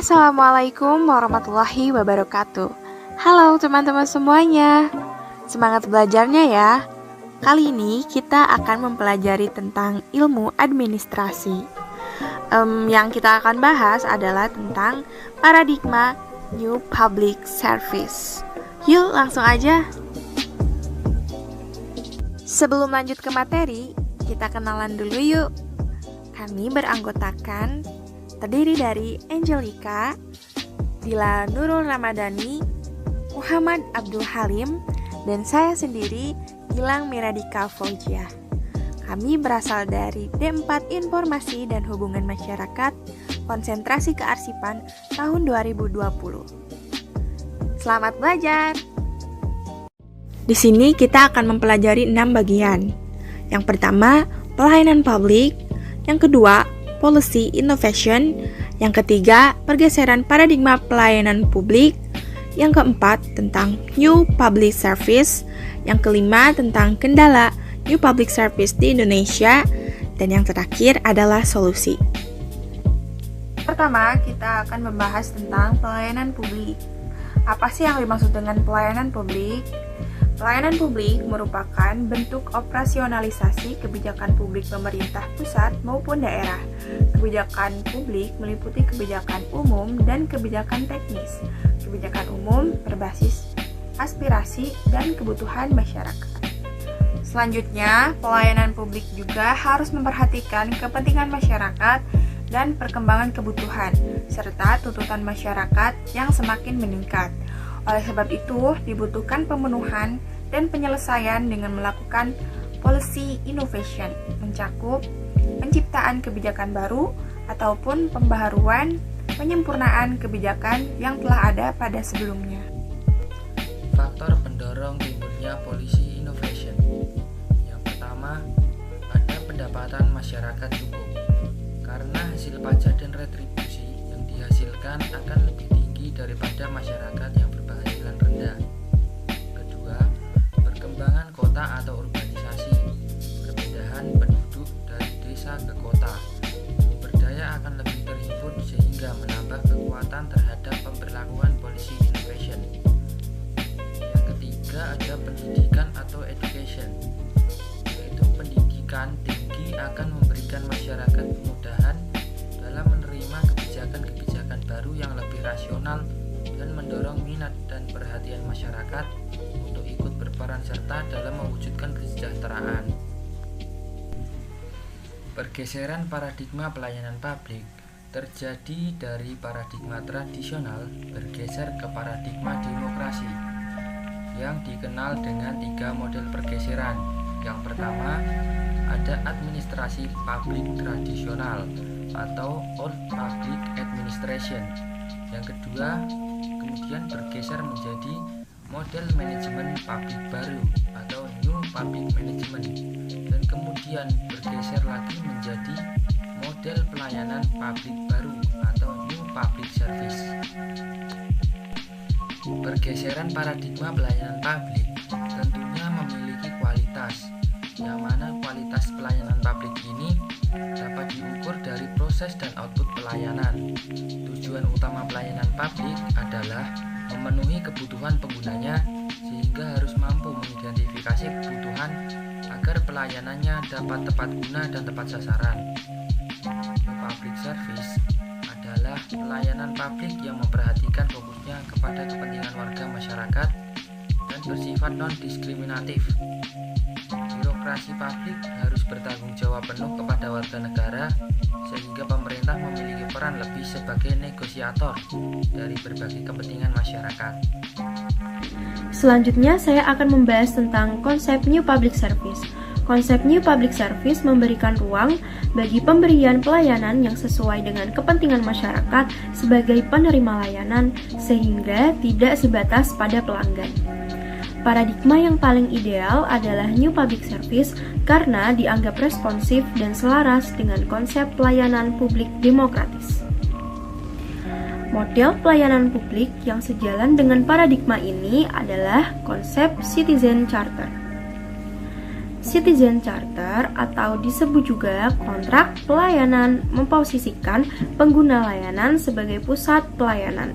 Assalamualaikum warahmatullahi wabarakatuh. Halo teman-teman semuanya. Semangat belajarnya ya. Kali ini kita akan mempelajari tentang ilmu administrasi. Yang kita akan bahas adalah tentang paradigma New Public Service. Yuk langsung aja. Sebelum lanjut ke materi, kita kenalan dulu yuk. Kami beranggotakan terdiri dari Angelica, Dila Nurul Ramadhani, Muhammad Abdul Halim, dan saya sendiri, Gilang Miradika Fauzia. Kami berasal dari D4 Informasi dan Hubungan Masyarakat, Konsentrasi Kearsipan tahun 2020. Selamat belajar! Di sini kita akan mempelajari 6 bagian. Yang pertama, pelayanan publik. Yang kedua, policy innovation. Yang ketiga, pergeseran paradigma pelayanan publik. Yang keempat, tentang new public service. Yang kelima, tentang kendala new public service di Indonesia. Dan yang terakhir adalah solusi. Pertama, kita akan membahas tentang pelayanan publik. Apa sih yang dimaksud dengan pelayanan publik? Pelayanan publik merupakan bentuk operasionalisasi kebijakan publik pemerintah pusat maupun daerah. Kebijakan publik meliputi kebijakan umum dan kebijakan teknis. Kebijakan umum berbasis aspirasi dan kebutuhan masyarakat. Selanjutnya, pelayanan publik juga harus memperhatikan kepentingan masyarakat dan perkembangan kebutuhan, serta tuntutan masyarakat yang semakin meningkat. Oleh sebab itu, dibutuhkan pemenuhan dan penyelesaian dengan melakukan policy innovation, mencakup penciptaan kebijakan baru ataupun pembaharuan, penyempurnaan kebijakan yang telah ada pada sebelumnya. Faktor pendorong timbulnya policy innovation. Yang pertama, ada pendapatan masyarakat cukup, karena hasil pajak dan retribusi yang dihasilkan akan lebih tinggi daripada masyarakat yang berpenghasilan rendah. Kedua, perkembangan kota atau urbanisasi, perpindahan penduduk dari desa ke kota. Sumber daya akan lebih terhimpun sehingga menambah kekuatan terhadap pemberlakuan policy innovation. Yang ketiga, ada pendidikan atau education, yaitu pendidikan tinggi akan memberikan masyarakat kemudahan dalam menerima kebijakan-kebijakan baru yang lebih rasional dan mendorong minat dan perhatian masyarakat untuk ikut berperan serta dalam mewujudkan kesejahteraan. Pergeseran paradigma pelayanan publik terjadi dari paradigma tradisional bergeser ke paradigma demokrasi yang dikenal dengan 3 model pergeseran. Yang pertama, ada administrasi publik tradisional atau old public administration. Yang kedua, kemudian bergeser menjadi model manajemen publik baru atau new public management, dan kemudian bergeser lagi menjadi model pelayanan publik baru atau new public service. Pergeseran paradigma pelayanan publik tentunya memiliki kualitas, yang mana kualitas pelayanan publik ini dapat diukur dari proses dan output pelayanan. Tujuan utama pelayanan publik adalah memenuhi kebutuhan penggunanya, sehingga harus mampu mengidentifikasi kebutuhan agar pelayanannya dapat tepat guna dan tepat sasaran. New public service adalah pelayanan publik yang memperhatikan fokusnya kepada kepentingan warga masyarakat dan bersifat non-diskriminatif. Birokrasi publik harus bertanggung jawab penuh kepada warga negara, sehingga pemerintah memiliki peran lebih sebagai negosiator dari berbagai kepentingan masyarakat. Selanjutnya, saya akan membahas tentang konsep New Public Service. Konsep New Public Service memberikan ruang bagi pemberian pelayanan yang sesuai dengan kepentingan masyarakat sebagai penerima layanan, sehingga tidak sebatas pada pelanggan. Paradigma yang paling ideal adalah New Public Service karena dianggap responsif dan selaras dengan konsep pelayanan publik demokratis. Model pelayanan publik yang sejalan dengan paradigma ini adalah konsep Citizen Charter. Citizen Charter atau disebut juga kontrak pelayanan memposisikan pengguna layanan sebagai pusat pelayanan,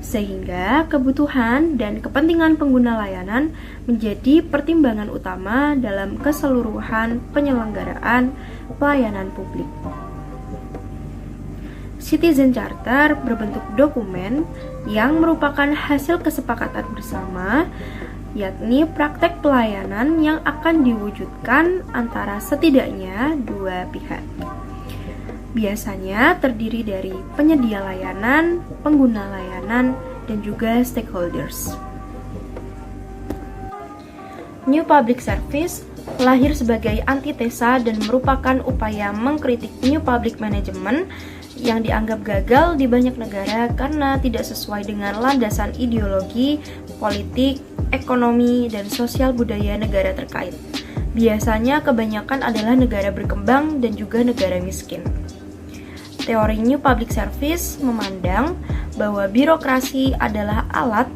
sehingga kebutuhan dan kepentingan pengguna layanan menjadi pertimbangan utama dalam keseluruhan penyelenggaraan pelayanan publik. Citizen Charter berbentuk dokumen yang merupakan hasil kesepakatan bersama, yakni praktek pelayanan yang akan diwujudkan antara setidaknya dua pihak. Biasanya terdiri dari penyedia layanan, pengguna layanan, dan juga stakeholders. New Public Service lahir sebagai antitesa dan merupakan upaya mengkritik New Public Management yang dianggap gagal di banyak negara karena tidak sesuai dengan landasan ideologi, politik, ekonomi, dan sosial budaya negara terkait. Biasanya kebanyakan adalah negara berkembang dan juga negara miskin. Teori New Public Service memandang bahwa birokrasi adalah alat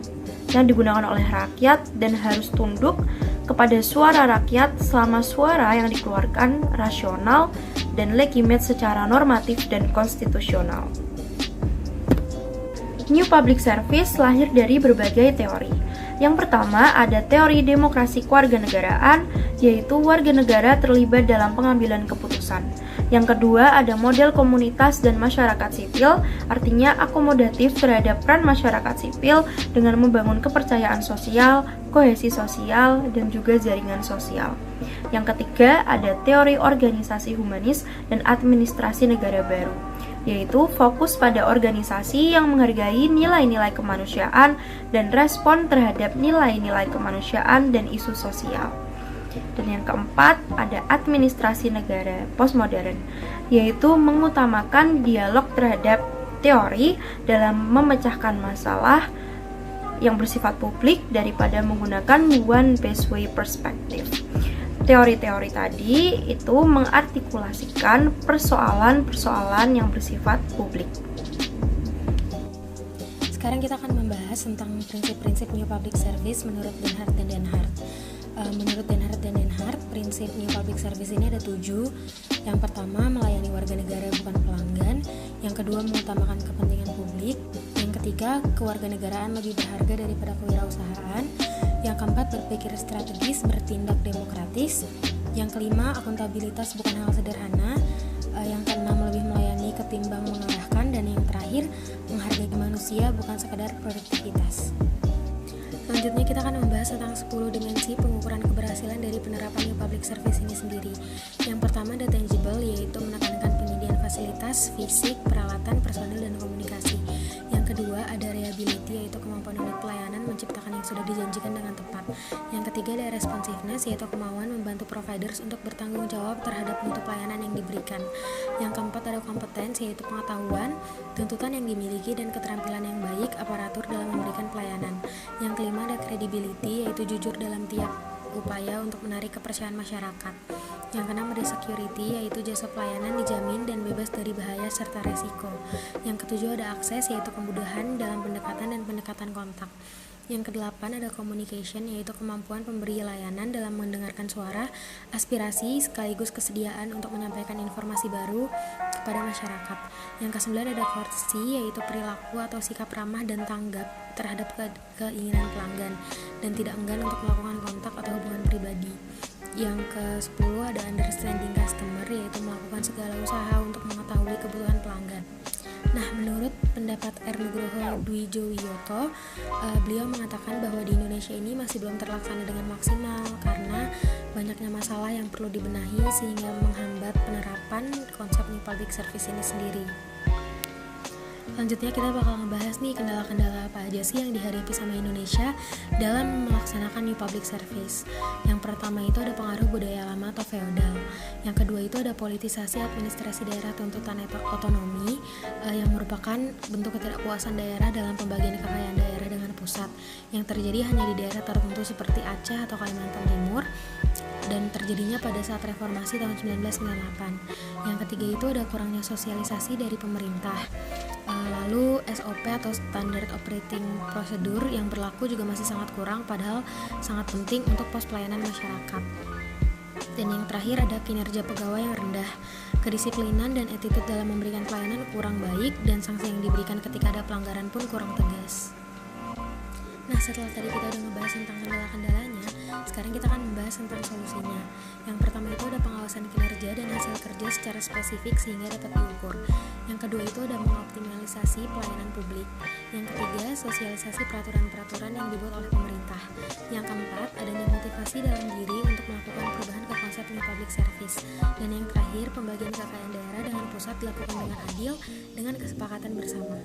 yang digunakan oleh rakyat dan harus tunduk kepada suara rakyat selama suara yang dikeluarkan rasional dan legitimate secara normatif dan konstitusional. New Public Service lahir dari berbagai teori. Yang pertama ada teori demokrasi kewarganegaraan, yaitu warga negara terlibat dalam pengambilan keputusan. Yang kedua ada model komunitas dan masyarakat sipil, artinya akomodatif terhadap peran masyarakat sipil dengan membangun kepercayaan sosial, kohesi sosial, dan juga jaringan sosial. Yang ketiga ada teori organisasi humanis dan administrasi negara baru, yaitu fokus pada organisasi yang menghargai nilai-nilai kemanusiaan dan respon terhadap nilai-nilai kemanusiaan dan isu sosial. Dan yang keempat ada administrasi negara postmodern, yaitu mengutamakan dialog terhadap teori dalam memecahkan masalah yang bersifat publik daripada menggunakan one best way perspective. Teori-teori tadi itu mengartikulasikan persoalan-persoalan yang bersifat publik. Sekarang kita akan membahas tentang prinsip-prinsip New Public Service menurut Denhart dan Denhart. Menurut Denhart dan Denhart, prinsip New Public Service ini ada 7. Yang pertama, melayani warga negara bukan pelanggan. Yang kedua, mengutamakan kepentingan publik. Yang ketiga, kewarganegaraan lebih berharga daripada kewirausahaan. Yang keempat, berpikir strategis, bertindak demokratis. Yang kelima, akuntabilitas bukan hal sederhana. Yang keenam, lebih melayani ketimbang mengarahkan. Dan yang terakhir, menghargai manusia bukan sekadar produktivitas. Selanjutnya kita akan membahas tentang 10 dimensi pengukuran keberhasilan dari penerapan New Public Service ini sendiri. Yang pertama ada tangible, yaitu menekankan penyediaan fasilitas, fisik, peralatan, personil, dan komunikasi. Yang kedua ada reliability, yaitu kemampuan unit pelayanan menciptakan yang sudah dijanjikan dengan tepat. Yang ketiga ada responsiveness, yaitu kemauan membantu providers untuk bertanggung jawab terhadap mutu pelayanan yang diberikan. Yang keempat ada competence, yaitu pengetahuan, tuntutan yang dimiliki, dan keterampilan yang baik aparatur dalam memberikan pelayanan. Yang kelima ada credibility, yaitu jujur dalam tiap upaya untuk menarik kepercayaan masyarakat. Yang keenam ada security, yaitu jasa pelayanan dijamin dan bebas dari bahaya serta resiko. Yang ketujuh ada akses, yaitu kemudahan dalam pendekatan dan pendekatan kontak. Yang kedelapan ada communication, yaitu kemampuan pemberi layanan dalam mendengarkan suara, aspirasi, sekaligus kesediaan untuk menyampaikan informasi baru kepada masyarakat. Yang kesembilan ada courtesy, yaitu perilaku atau sikap ramah dan tanggap terhadap keinginan pelanggan dan tidak enggan untuk melakukan kontak atau hubungan pribadi. Yang ke-10 ada understanding customer, yaitu melakukan segala usaha untuk mengetahui kebutuhan pelanggan. Nah, menurut pendapat R. Nugroho Dwijowiyoto, beliau mengatakan bahwa di Indonesia ini masih belum terlaksana dengan maksimal karena banyaknya masalah yang perlu dibenahi sehingga menghambat penerapan konsep New Public Service ini sendiri. Selanjutnya kita bakal ngebahas nih kendala-kendala apa aja sih yang dihadapi sama Indonesia dalam melaksanakan New Public Service. Yang pertama itu ada pengaruh budaya lama atau feodal. Yang kedua itu ada politisasi administrasi daerah tuntutan otonomi yang merupakan bentuk ketidakpuasan daerah dalam pembagian kekayaan daerah dengan pusat yang terjadi hanya di daerah tertentu seperti Aceh atau Kalimantan Timur dan terjadinya pada saat reformasi tahun 1998. Yang ketiga itu ada kurangnya sosialisasi dari pemerintah. Lalu SOP atau Standard Operating Procedure yang berlaku juga masih sangat kurang, padahal sangat penting untuk pos pelayanan masyarakat. Dan yang terakhir ada kinerja pegawai yang rendah, kedisiplinan dan attitude dalam memberikan pelayanan kurang baik, dan sanksi yang diberikan ketika ada pelanggaran pun kurang tegas. Nah, setelah tadi kita udah ngebahas tentang kendala-kendalanya, sekarang kita akan membahas tentang solusinya. Yang pertama itu ada pengawasan kinerja dan hasil kerja secara spesifik sehingga dapat diukur. Yang kedua itu ada mengoptimalisasi pelayanan publik. Yang ketiga, sosialisasi peraturan-peraturan yang dibuat oleh pemerintah. Yang keempat, adanya motivasi dalam diri untuk melakukan perubahan ke konsep new public service. Dan yang terakhir, pembagian kekayaan daerah dengan pusat dilakukan dengan adil dengan kesepakatan bersama.